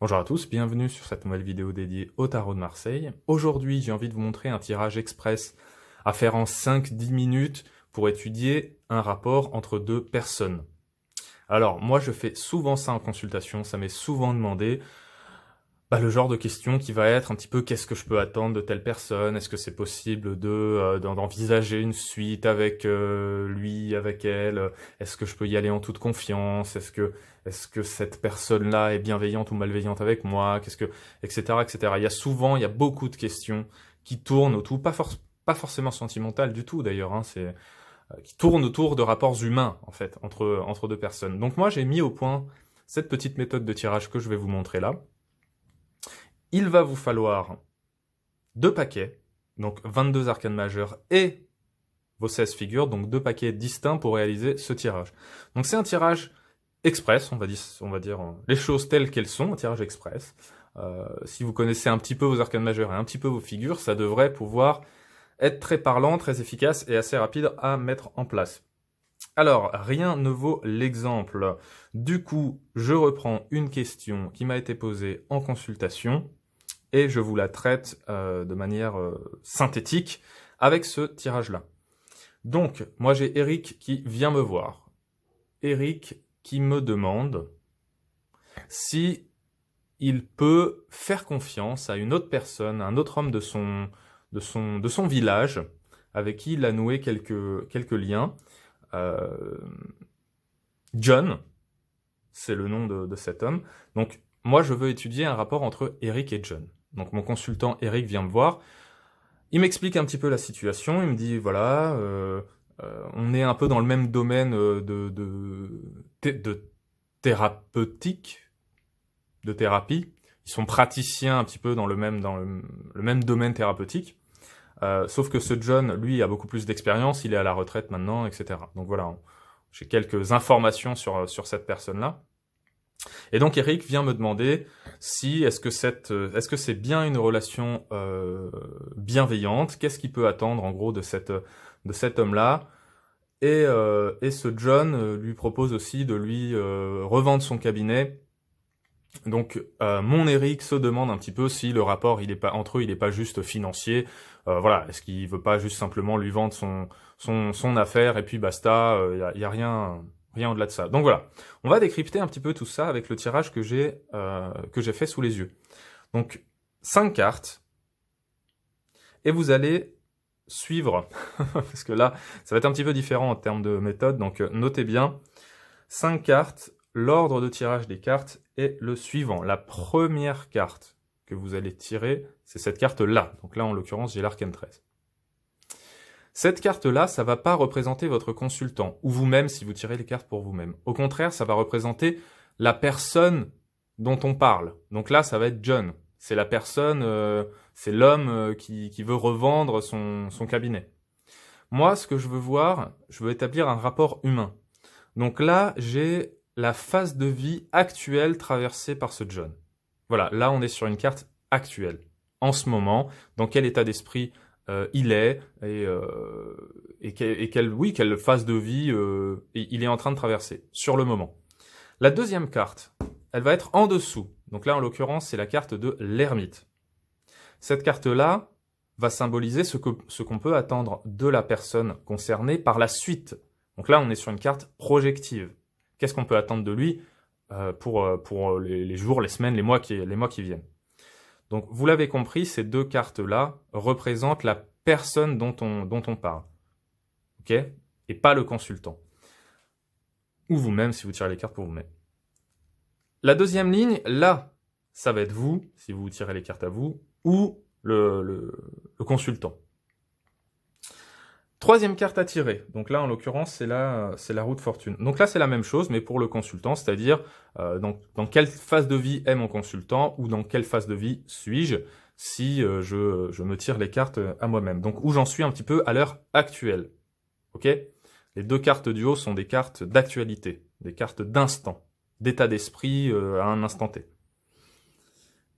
Bonjour à tous, bienvenue sur cette nouvelle vidéo dédiée au tarot de Marseille. Aujourd'hui, j'ai envie de vous montrer un tirage express à faire en 5-10 minutes pour étudier un rapport entre deux personnes. Alors, moi, je fais souvent ça en consultation, ça m'est souvent demandé. Le genre de question qui va être un petit peu qu'est-ce que je peux attendre de telle personne, est-ce que c'est possible d'envisager une suite avec lui, avec elle, est-ce que je peux y aller en toute confiance, est-ce que cette personne-là est bienveillante ou malveillante avec moi, etc., etc. Il y a beaucoup de questions qui tournent autour, pas forcément sentimentales du tout d'ailleurs, hein, qui tournent autour de rapports humains en fait entre deux personnes. Donc moi j'ai mis au point cette petite méthode de tirage que je vais vous montrer là. Il va vous falloir 2 paquets, donc 22 arcanes majeures et vos 16 figures, donc 2 paquets distincts pour réaliser ce tirage. Donc c'est un tirage express, on va dire les choses telles qu'elles sont, un tirage express. Si vous connaissez un petit peu vos arcanes majeures et un petit peu vos figures, ça devrait pouvoir être très parlant, très efficace et assez rapide à mettre en place. Alors, rien ne vaut l'exemple. Du coup, je reprends une question qui m'a été posée en consultation et je vous la traite de manière synthétique avec ce tirage-là. Donc, moi j'ai Eric qui vient me voir. Eric qui me demande si il peut faire confiance à une autre personne, à un autre homme de son village, avec qui il a noué quelques liens. John, c'est le nom de cet homme. Donc, moi je veux étudier un rapport entre Eric et John. Donc mon consultant Eric vient me voir, il m'explique un petit peu la situation, il me dit voilà, on est un peu dans le même domaine de thérapeutique, de thérapie. Ils sont praticiens un petit peu dans le même domaine thérapeutique. Sauf que ce John, lui, a beaucoup plus d'expérience, il est à la retraite maintenant, etc. Donc voilà, j'ai quelques informations sur cette personne-là. Et donc Eric vient me demander si est-ce que c'est bien une relation bienveillante, qu'est-ce qu'il peut attendre en gros de cet homme-là. Et ce John lui propose aussi de lui revendre son cabinet. Donc mon Eric se demande un petit peu si le rapport entre eux il est pas juste financier. Voilà, est-ce qu'il veut pas juste simplement lui vendre son affaire et puis basta, y a rien au-delà de ça. Donc voilà, on va décrypter un petit peu tout ça avec le tirage que j'ai fait sous les yeux. Donc 5 cartes et vous allez suivre parce que là ça va être un petit peu différent en termes de méthode, donc notez bien 5 cartes. L'ordre de tirage des cartes est le suivant. La première carte que vous allez tirer, c'est cette carte-là. Donc là, en l'occurrence, j'ai l'arcane 13. Cette carte-là, ça va pas représenter votre consultant, ou vous-même si vous tirez les cartes pour vous-même. Au contraire, ça va représenter la personne dont on parle. Donc là, ça va être John. C'est la personne, c'est l'homme qui veut revendre son cabinet. Moi, ce que je veux voir, je veux établir un rapport humain. Donc là, j'ai la phase de vie actuelle traversée par ce John. Voilà, là on est sur une carte actuelle. En ce moment, dans quel état d'esprit il est et quelle phase de vie il est en train de traverser sur le moment. La deuxième carte, elle va être en dessous. Donc là en l'occurrence c'est la carte de l'ermite. Cette carte-là va symboliser ce qu'on peut attendre de la personne concernée par la suite. Donc là on est sur une carte projective. Qu'est-ce qu'on peut attendre de lui pour les jours, les semaines, les mois qui viennent. Donc, vous l'avez compris, ces deux cartes-là représentent la personne dont on parle. Ok ? Et pas le consultant. Ou vous-même, si vous tirez les cartes pour vous-même. La deuxième ligne, là, ça va être vous, si vous tirez les cartes à vous, ou le consultant. Troisième carte à tirer, donc là en l'occurrence c'est la roue de fortune. Donc là c'est la même chose mais pour le consultant, c'est-à-dire dans quelle phase de vie est mon consultant ou dans quelle phase de vie suis-je si je me tire les cartes à moi-même. Donc où j'en suis un petit peu à l'heure actuelle. Ok ? Les deux cartes du haut sont des cartes d'actualité, des cartes d'instant, d'état d'esprit à un instant T.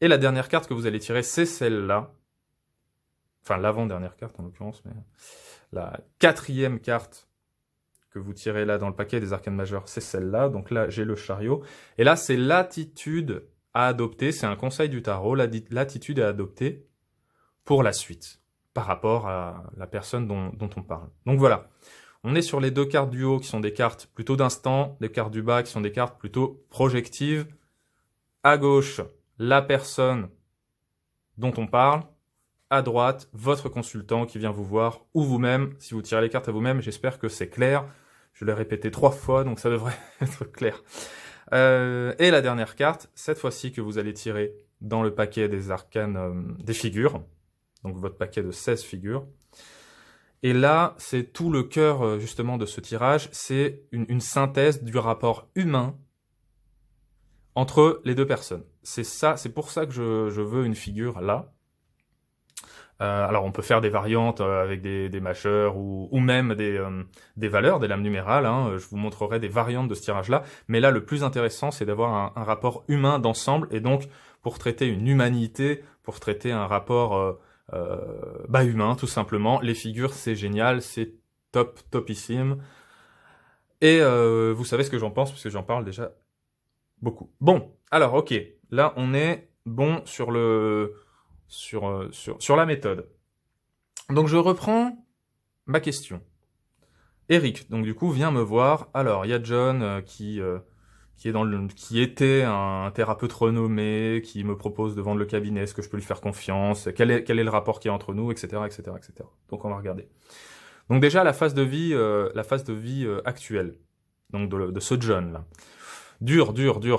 Et la dernière carte que vous allez tirer c'est celle-là. Enfin l'avant-dernière carte en l'occurrence, mais la quatrième carte que vous tirez là dans le paquet des arcanes majeures, c'est celle-là. Donc là, j'ai le chariot. Et là, c'est l'attitude à adopter, c'est un conseil du tarot, l'attitude à adopter pour la suite, par rapport à la personne dont on parle. Donc voilà, on est sur les deux cartes du haut qui sont des cartes plutôt d'instant, les cartes du bas qui sont des cartes plutôt projectives. À gauche, la personne dont on parle. À droite, votre consultant qui vient vous voir, ou vous-même, si vous tirez les cartes à vous-même, j'espère que c'est clair. Je l'ai répété 3 fois, donc ça devrait être clair. Et la dernière carte, cette fois-ci que vous allez tirer dans le paquet des arcanes des figures, donc votre paquet de 16 figures. Et là, c'est tout le cœur justement de ce tirage, c'est une synthèse du rapport humain entre les deux personnes. C'est pour ça que je veux une figure là. Alors on peut faire des variantes avec des mâcheurs ou même des valeurs, des lames numérales. Hein. Je vous montrerai des variantes de ce tirage-là. Mais là, le plus intéressant, c'est d'avoir un rapport humain d'ensemble. Et donc, pour traiter une humanité, pour traiter un rapport humain, tout simplement, les figures, c'est génial, c'est topissime. Et vous savez ce que j'en pense, parce que j'en parle déjà beaucoup. Bon, alors ok, là on est bon sur la méthode. Donc je reprends ma question. Eric, donc du coup, vient me voir. Alors, il y a John qui était un thérapeute renommé, qui me propose de vendre le cabinet, est-ce que je peux lui faire confiance, quel est le rapport qu'il y a entre nous, etc., etc., etc. Donc on va regarder. Donc déjà, la phase de vie actuelle, donc de ce John là. Dur,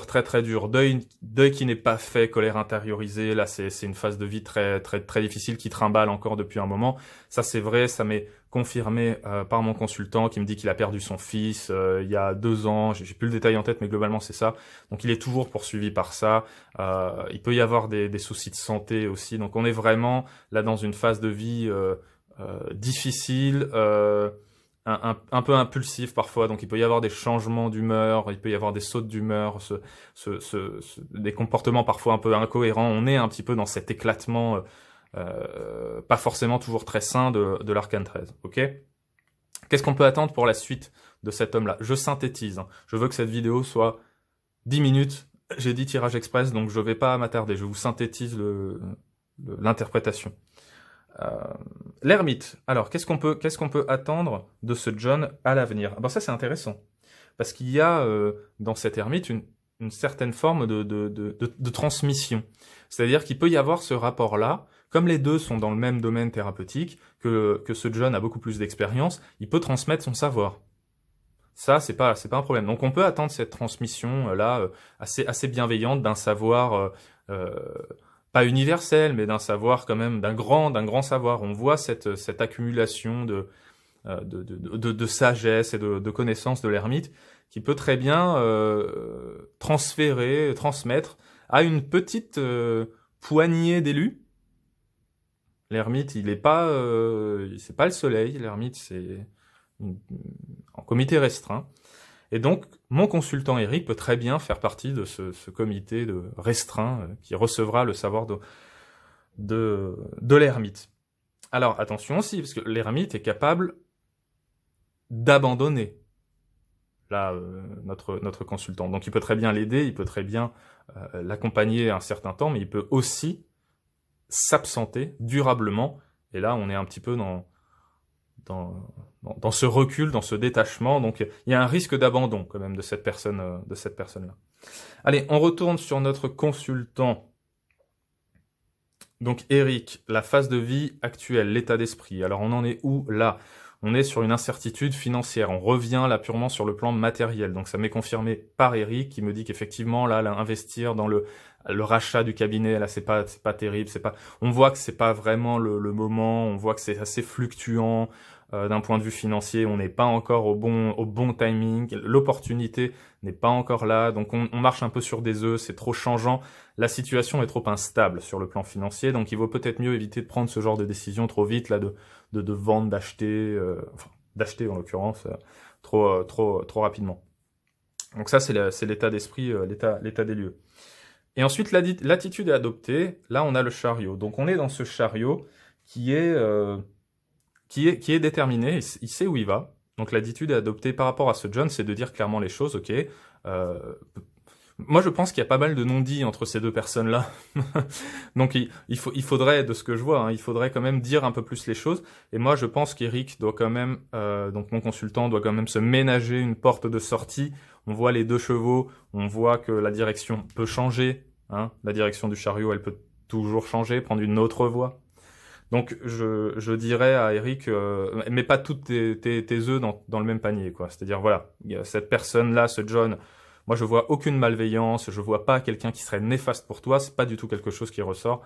très dur. Deuil qui n'est pas fait, colère intériorisée. Là, c'est une phase de vie très difficile qui trimballe encore depuis un moment. Ça, c'est vrai, ça m'est confirmé par mon consultant qui me dit qu'il a perdu son fils il y a 2 ans. J'ai plus le détail en tête, mais globalement, c'est ça. Donc, il est toujours poursuivi par ça. Il peut y avoir des soucis de santé aussi. Donc, on est vraiment là dans une phase de vie difficile. Un peu impulsif parfois, donc il peut y avoir des changements d'humeur, il peut y avoir des sautes d'humeur, des comportements parfois un peu incohérents. On est un petit peu dans cet éclatement pas forcément toujours très sain de l'arcane 13, ok? Qu'est-ce qu'on peut attendre pour la suite de cet homme-là? Je synthétise, hein. Je veux que cette vidéo soit 10 minutes, j'ai dit tirage express, donc je vais pas m'attarder, je vous synthétise l'interprétation. L'ermite. Alors, qu'est-ce qu'on peut attendre de ce John à l'avenir? Ça, c'est intéressant. Parce qu'il y a dans cet ermite une certaine forme de transmission. C'est-à-dire qu'il peut y avoir ce rapport-là, comme les deux sont dans le même domaine thérapeutique, que ce John a beaucoup plus d'expérience, il peut transmettre son savoir. Ça, c'est pas un problème. Donc, on peut attendre cette transmission-là assez bienveillante d'un savoir pas universel, mais d'un savoir quand même, d'un grand savoir. On voit cette accumulation de sagesse et de connaissances de l'ermite qui peut très bien transmettre à une petite poignée d'élus. L'ermite, c'est pas le soleil. L'ermite, c'est en comité restreint. Et donc, mon consultant Eric peut très bien faire partie de ce comité de restreint qui recevra le savoir de l'ermite. Alors, attention aussi, parce que l'ermite est capable d'abandonner notre consultant. Donc, il peut très bien l'aider, il peut très bien l'accompagner un certain temps, mais il peut aussi s'absenter durablement. Et là, on est un petit peu dans ce recul, dans ce détachement. Donc, il y a un risque d'abandon quand même de cette personne-là. Allez, on retourne sur notre consultant. Donc, Eric, la phase de vie actuelle, l'état d'esprit. Alors, on en est où là? On est sur une incertitude financière. On revient là purement sur le plan matériel. Donc, ça m'est confirmé par Eric qui me dit qu'effectivement, là, investir dans le rachat du cabinet, là, c'est pas terrible. On voit que c'est pas vraiment le moment. On voit que c'est assez fluctuant. D'un point de vue financier, on n'est pas encore au bon timing, l'opportunité n'est pas encore là, donc on marche un peu sur des œufs, c'est trop changeant, la situation est trop instable sur le plan financier, donc il vaut peut-être mieux éviter de prendre ce genre de décision trop vite, là, de vendre, d'acheter, d'acheter en l'occurrence, trop rapidement. Donc ça, c'est l'état d'esprit, l'état des lieux. Et ensuite, l'attitude est adoptée, là on a le chariot, donc on est dans ce chariot qui est déterminé, il sait où il va. Donc l'attitude à adopter par rapport à ce John, c'est de dire clairement les choses, ok, Moi, je pense qu'il y a pas mal de non-dits entre ces deux personnes-là. Donc, il faudrait, de ce que je vois, hein, il faudrait quand même dire un peu plus les choses. Et moi, je pense qu'Eric doit quand même, donc mon consultant doit quand même se ménager une porte de sortie. On voit les deux chevaux, on voit que la direction peut changer. Hein, la direction du chariot, elle peut toujours changer, prendre une autre voie. Donc, je dirais à Eric, mets pas toutes tes œufs dans le même panier, quoi. C'est-à-dire, voilà, il y a cette personne-là, ce John. Moi, je vois aucune malveillance, je vois pas quelqu'un qui serait néfaste pour toi, c'est pas du tout quelque chose qui ressort.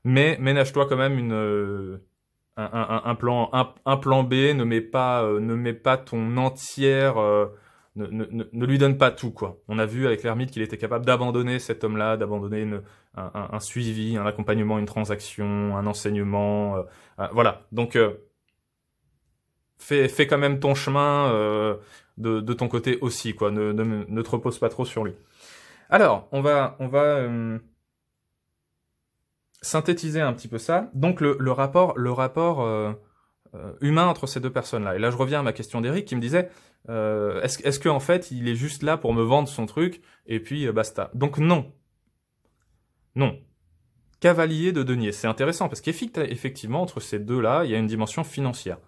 Mais ménage-toi quand même un plan B, ne mets pas ton entière, ne lui donne pas tout, quoi. On a vu avec l'ermite qu'il était capable d'abandonner cet homme-là, d'abandonner un suivi, un accompagnement, une transaction, un enseignement, voilà. Donc, fais quand même ton chemin, de ton côté aussi, quoi. Ne te repose pas trop sur lui. Alors, on va synthétiser un petit peu ça. Donc le rapport humain entre ces deux personnes-là. Et là, je reviens à ma question d'Eric qui me disait est-ce que en fait, il est juste là pour me vendre son truc et puis basta. Donc non, non. Cavalier de denier, c'est intéressant parce qu'effectivement entre ces deux-là, il y a une dimension financière,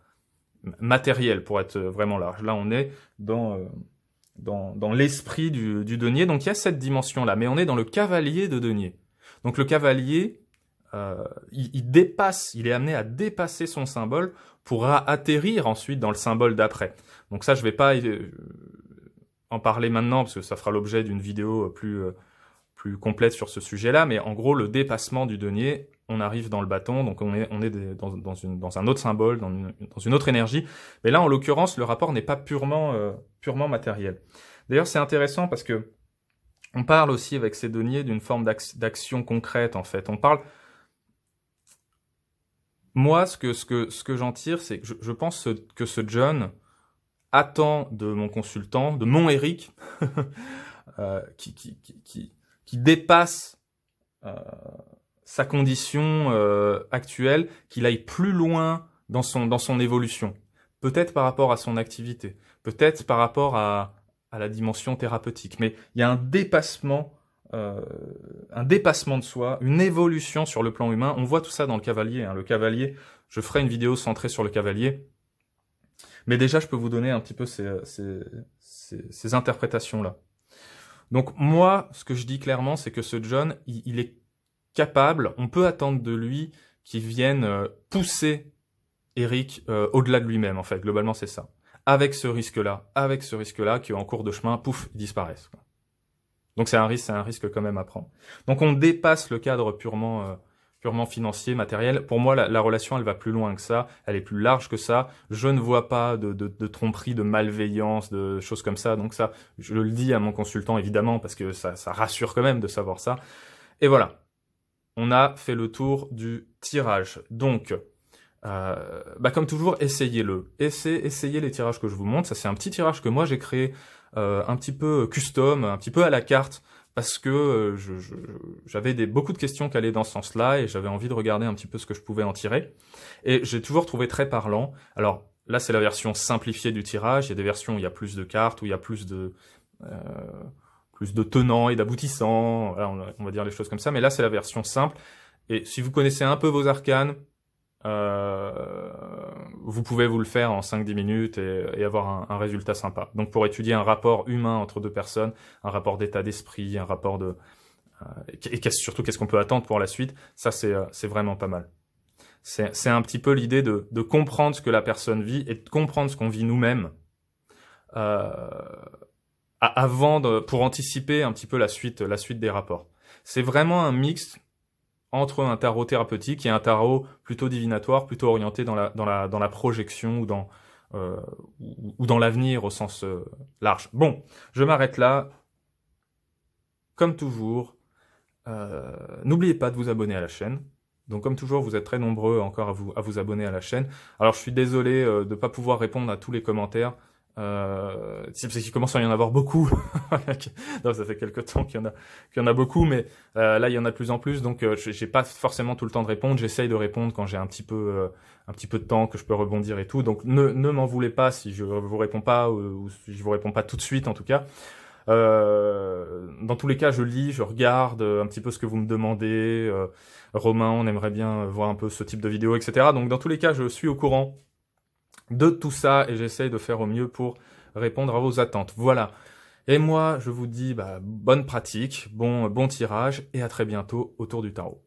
matérielle pour être vraiment large. Là, on est dans l'esprit du denier. Donc il y a cette dimension-là, mais on est dans le cavalier de denier. Donc le cavalier, il dépasse, il est amené à dépasser son symbole pour atterrir ensuite dans le symbole d'après. Donc ça, je vais pas en parler maintenant parce que ça fera l'objet d'une vidéo plus complète sur ce sujet-là. Mais en gros, le dépassement du denier, on arrive dans le bâton, donc on est dans un autre symbole, dans une autre énergie. Mais là, en l'occurrence, le rapport n'est pas purement matériel. D'ailleurs, c'est intéressant parce que on parle aussi avec ces deniers d'une forme d'action concrète, en fait. On parle. Moi, ce que j'en tire, c'est que je pense que ce John attend de mon consultant, de mon Eric, qui dépasse sa condition actuelle, qu'il aille plus loin dans son évolution. Peut-être par rapport à son activité, peut-être par rapport à la dimension thérapeutique, mais il y a un dépassement de soi, une évolution sur le plan humain. On voit tout ça dans le cavalier. Hein. Le cavalier, je ferai une vidéo centrée sur le cavalier. Mais déjà, je peux vous donner un petit peu ces interprétations-là. Donc moi, ce que je dis clairement, c'est que ce John, il est capable, on peut attendre de lui qu'il vienne pousser Eric au-delà de lui-même, en fait. Globalement, c'est ça. Avec ce risque-là, qui en cours de chemin, pouf, ils disparaissent. Donc c'est un risque quand même à prendre. Donc on dépasse le cadre purement financier, matériel. Pour moi, la relation, elle va plus loin que ça. Elle est plus large que ça. Je ne vois pas de tromperie, de malveillance, de choses comme ça. Donc ça, je le dis à mon consultant, évidemment, parce que ça rassure quand même de savoir ça. Et voilà. On a fait le tour du tirage. Donc, comme toujours, essayez-le. Essayez les tirages que je vous montre. Ça, c'est un petit tirage que moi, j'ai créé un petit peu custom, un petit peu à la carte, parce que j'avais beaucoup de questions qui allaient dans ce sens-là, et j'avais envie de regarder un petit peu ce que je pouvais en tirer. Et j'ai toujours trouvé très parlant. Alors, là, c'est la version simplifiée du tirage. Il y a des versions où il y a plus de cartes, où il y a plus de tenants et d'aboutissants, voilà, on va dire les choses comme ça, mais là c'est la version simple, et si vous connaissez un peu vos arcanes, vous pouvez vous le faire en 5-10 minutes et avoir un résultat sympa. Donc pour étudier un rapport humain entre deux personnes, un rapport d'état d'esprit, un rapport et surtout qu'est-ce qu'on peut attendre pour la suite, ça c'est vraiment pas mal. C'est un petit peu l'idée de comprendre ce que la personne vit et de comprendre ce qu'on vit nous-mêmes, pour anticiper un petit peu la suite des rapports. C'est vraiment un mix entre un tarot thérapeutique et un tarot plutôt divinatoire, plutôt orienté dans la projection ou dans l'avenir au sens large. Bon, je m'arrête là. Comme toujours, n'oubliez pas de vous abonner à la chaîne. Donc comme toujours, vous êtes très nombreux encore à vous abonner à la chaîne. Alors je suis désolé de ne pas pouvoir répondre à tous les commentaires. C'est parce qu'il commence à y en avoir beaucoup. Non, ça fait quelques temps qu'il y en a beaucoup, mais là il y en a de plus en plus, donc j'ai pas forcément tout le temps de répondre. J'essaye de répondre quand j'ai un petit peu de temps, que je peux rebondir et tout. Donc ne m'en voulez pas si je vous réponds pas ou si je vous réponds pas tout de suite en tout cas. Dans tous les cas, je lis, je regarde un petit peu ce que vous me demandez. Romain, on aimerait bien voir un peu ce type de vidéo, etc. Donc dans tous les cas, je suis au courant de tout ça et j'essaye de faire au mieux pour répondre à vos attentes. Voilà. Et moi, je vous dis bonne pratique, bon tirage et à très bientôt autour du tarot.